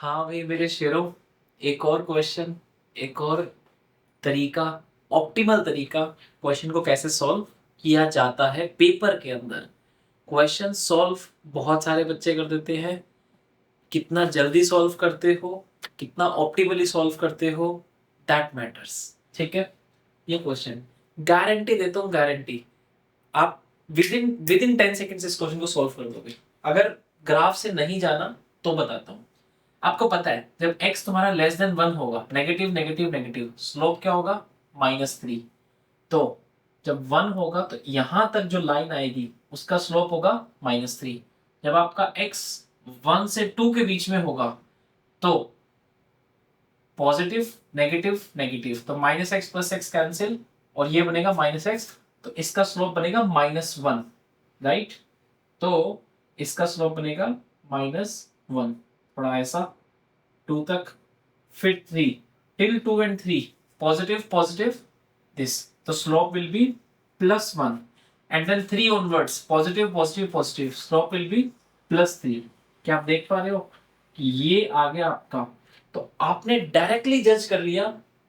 हाँ भाई मेरे शेरों, एक और क्वेश्चन, एक और तरीका, ऑप्टिमल तरीका क्वेश्चन को कैसे सॉल्व किया जाता है पेपर के अंदर। क्वेश्चन सॉल्व बहुत सारे बच्चे कर देते हैं। कितना जल्दी सॉल्व करते हो, कितना ऑप्टिमली सॉल्व करते हो, दैट मैटर्स। ठीक है, ये क्वेश्चन गारंटी देता हूँ, गारंटी आप विद इन 10 सेकेंड्स इस क्वेश्चन को सॉल्व कर दोगे। अगर ग्राफ से नहीं जाना तो बताता हूँ। आपको पता है जब x तुम्हारा लेस देन 1 होगा, नेगेटिव नेगेटिव नेगेटिव, स्लोप क्या होगा? -3। तो जब 1 होगा तो यहां तक जो लाइन आएगी उसका स्लोप होगा -3। जब आपका x 1 से 2 के बीच में होगा तो पॉजिटिव नेगेटिव नेगेटिव, तो -x प्लस x कैंसिल और ये बनेगा -x, तो इसका स्लोप बनेगा -1, राइट। तो इसका स्लोप बनेगा -1, थोड़ा ऐसा 2 तक, फिर 3 till 2 and 3 positive positive this, so slope will be +1, and then 3 onwards positive positive positive, slope will be +3। क्या आप देख पा रहे हो कि ये आ गया आपका? तो आपने डायरेक्टली जज कर लिया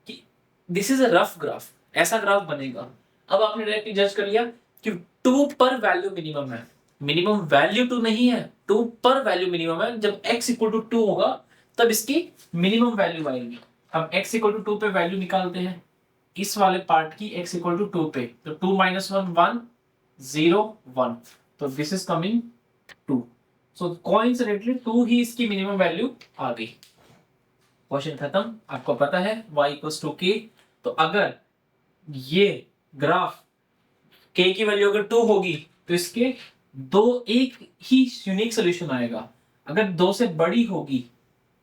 कि this is a rough graph, ऐसा ग्राफ बनेगा। अब आपने डायरेक्टली जज कर लिया कि 2 पर वैल्यू मिनिमम है, मिनिमम वैल्यू 2 नहीं है, 2 पर वैल्यू मिनिमम है। जब x इक्वल टू 2 होगा तब इसकी मिनिमम वैल्यू आएगी। हम x इक्वल टू 2 पे वैल्यू निकालते हैं, इस वाले पार्ट की x इक्वल टू 2 पे, तो 2 - 1 1 0 1, तो this is coming 2। So coincidentally 2 ही इसकी मिनिमम वैल्यू आ गई। क्वेश्चन खत्म। आपको पता है y इक्वल्स टू k, तो अगर ये ग्राफ k की वैल्यू अगर 2 होगी तो इसके एक ही यूनिक सोल्यूशन आएगा। अगर 2 से बड़ी होगी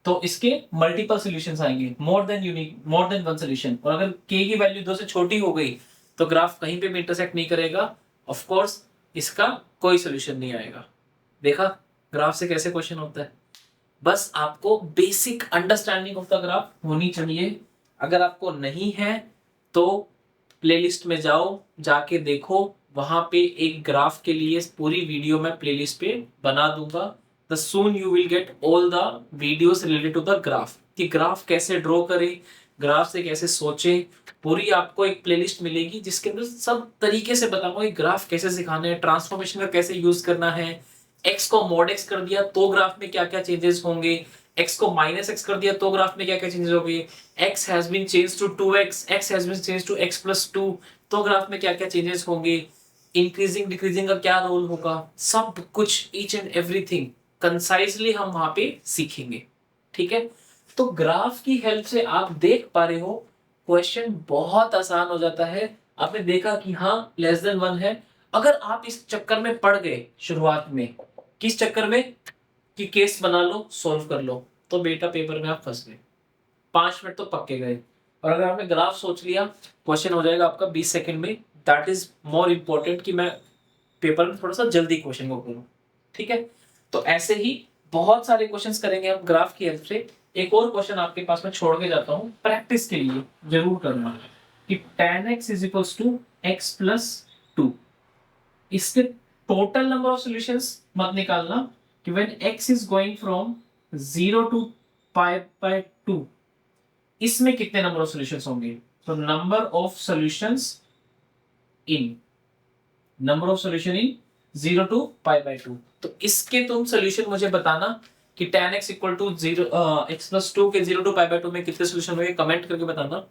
तो इसके मल्टीपल सॉल्यूशंस आएंगे, मोर देन वन सॉल्यूशन। और अगर k की वैल्यू 2 से छोटी हो गई तो ग्राफ कहीं पे भी इंटरसेक्ट नहीं करेगा, ऑफ कोर्स इसका कोई सॉल्यूशन नहीं आएगा। देखा ग्राफ से कैसे क्वेश्चन होता है। बस आपको basic understanding of the graph होनी चाहिए। अगर आपको नहीं है तो प्लेलिस्ट में जाओ, जाके देखो, वहां पे एक ग्राफ के लिए पूरी वीडियो मैं प्लेलिस्ट पे बना दूंगा। The soon you will get all the videos related to the graph, कि ग्राफ कैसे ड्रॉ करें, ग्राफ से कैसे सोचें, पूरी आपको एक प्लेलिस्ट मिलेगी जिसके अंदर सब तरीके से बताऊंगा कि ग्राफ कैसे सिखाना है, ट्रांसफॉर्मेशन का कैसे यूज करना है, x को mod x कर दिया तो ग्राफ में क्या क्या चेंजेस होंगे, x को -x कर दिया तो ग्राफ में क्या क्या चेंजेस होंगे, x has been changed to 2x, x has been changed to x plus 2, तो ग्राफ में क्या क्या चेंजेस होंगे, इंक्रीजिंग डिक्रीजिंग का क्या रोल होगा, सब कुछ ईच एंड एवरीथिंग कंसाइजली हम वहां पे सीखेंगे। ठीक है, तो ग्राफ की हेल्प से आप देख पा रहे हो क्वेश्चन बहुत आसान हो जाता है। आपने देखा कि हाँ लेस देन 1 है। अगर आप इस चक्कर में पड़ गए शुरुआत में, किस चक्कर में कि केस बना लो सॉल्व कर लो, तो बेटा पेपर में आप फंस गए, 5 मिनट तो पक्के गए। और अगर आपने ग्राफ सोच लिया क्वेश्चन हो जाएगा आपका 20 सेकंड में। दैट इज मोर इम्पोर्टेंट कि मैं पेपर में थोड़ा सा जल्दी क्वेश्चन को करूं। ठीक है, तो ऐसे ही बहुत सारे क्वेश्चंस करेंगे हम ग्राफ की हेल्प से। एक और क्वेश्चन आपके पास में छोड़ के जाता हूं, प्रैक्टिस के लिए जरूर करना कि tan x is equals to x plus 2। इसके टोटल नंबर ऑफ सॉल्यूशंस मत निकालना कि when x is going from 0 to pi by 2 इसमें कितने नंबर ऑफ सॉल्यूशंस होंगे। तो number of solutions in 0 to pi by 2, तो इसके तुम सोल्यूशन मुझे बताना कि tan x equal to 0 x plus 2 के 0 टू पाई बाय 2 में कितने सोल्यूशन होंगे, कमेंट करके बताना।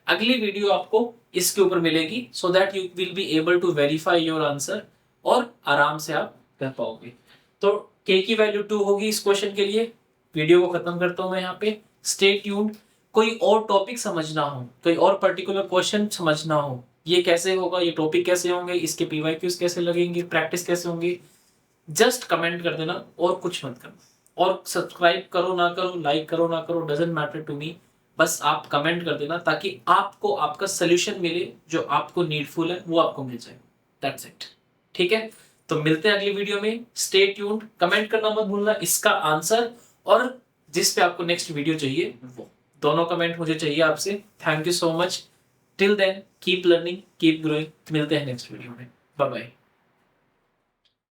अगली वीडियो आपको इसके ऊपर मिलेगी so that you will be able to verify your answer और आराम से आप कर पाओगे। तो k की वैल्यू 2 होगी इस क्वेश्चन के लिए। वीडियो को खत्म करता हूं मैं यहाँ पे। Stay tuned. कोई और टॉपिक समझना हो, कोई और पर्टिकुलर क्वेश्चन समझना हो, ये कैसे होगा, ये टॉपिक कैसे होंगे, इसके पीवाईक्यूज कैसे लगेंगे, प्रैक्टिस कैसे होंगी, जस्ट कमेंट कर देना और कुछ मत करना। और सब्सक्राइब करो ना करो, लाइक करो ना करो, डजंट मैटर टू मी, बस आप कमेंट कर देना ताकि आपको आपका सोल्यूशन मिले, जो आपको नीडफुल है वो आपको मिल जाए। That's it. ठीक है, तो मिलते हैं अगली वीडियो में। Stay tuned. कमेंट करना मत भूलना इसका आंसर और जिस पे आपको नेक्स्ट वीडियो चाहिए वो दोनों कमेंट मुझे चाहिए आपसे। Thank you so much. Till then keep learning, keep growing. मिलते हैं नेक्स्ट वीडियो में। Bye bye.